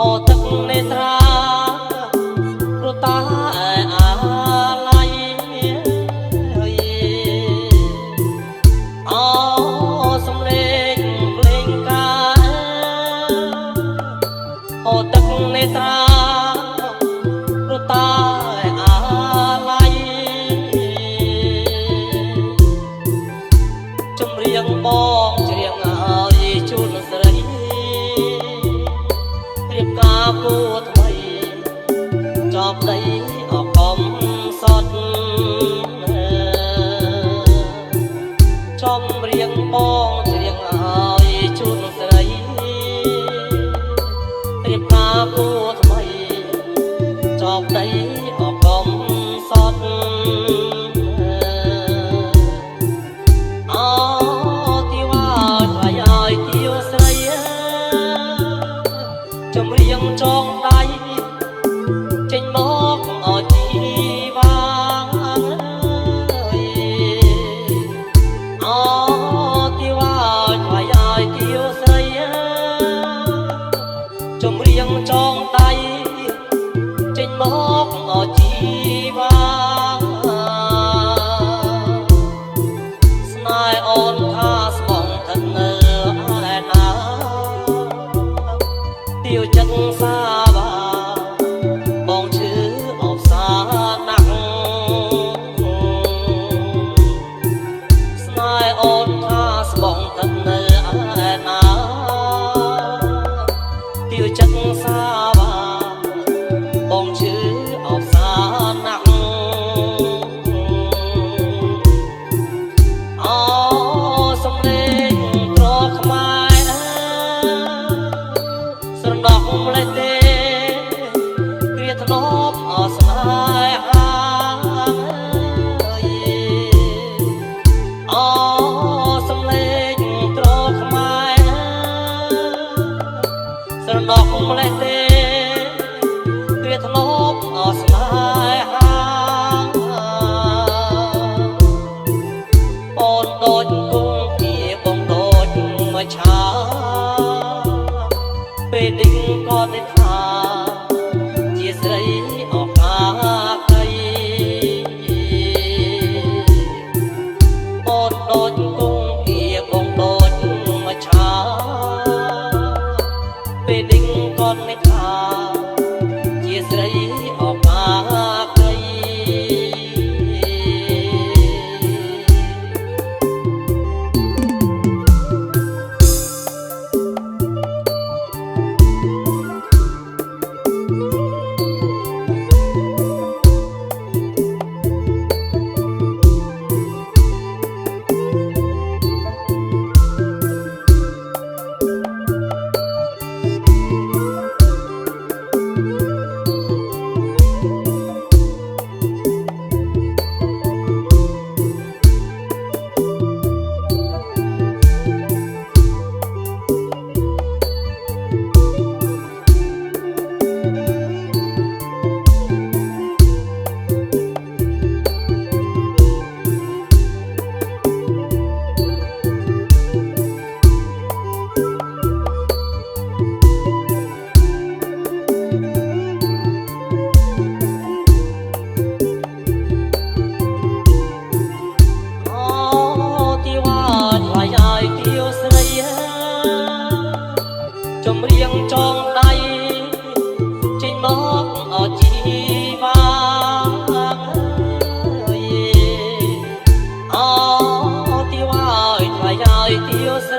អូទឹកនេត្រាព្រោះតាអាឡ័យអូសំលេងភ្លេងការអូទឹកនេត្រាព្រោះតាអាឡ័យចម្រៀងបងច្រៀងឲ្យជូនស្រីរៀបការគូថ្មីចប់ដីអកំសត់ចំរៀងបងច្រៀងឲ្យជូនស្រីរៀបការគូថ្មីចប់ដីអកំសត់អូទីវ៉ាថ្លៃឲ្យទាវស្រីចម្រៀងចងដៃចេញមកអជីវាអូទីវ៉ាថ្លៃឲ្យទាវស្រីចម្រៀងចងដៃចេញមកអជីវាស្នេហ៍អូនថាស្បងឋិននៅឯណាទាវចិត្តសាបាបងឈឺអបសាណាស់ស្នេហ៍អូនថាស្បងឋិននៅឯណាទាវចិត្តសាបាបងឈឺអបសាណាស់អូសំលេងក្រខ្មែរស្រណោះម្លេះទេគ្រាធ្នប់អស្នេហាអូសំលេងក្រខ្មែរស្រណោះម្លេះទេគ្រាធ្នប់អស្នេហាអូនដូចគង់ជាបងដូចមួយឆាពេលនេះក៏ទេថាជាស្រីអកាកៃអូនដូចគង់ជាបងដូចមួយឆាពេលនេះក៏ទេថាជាស្រីអកាកៃចម្រៀងចងដៃចេញមកអជីវាអូទីវ៉ាថ្លៃឲ្យទាវស្រី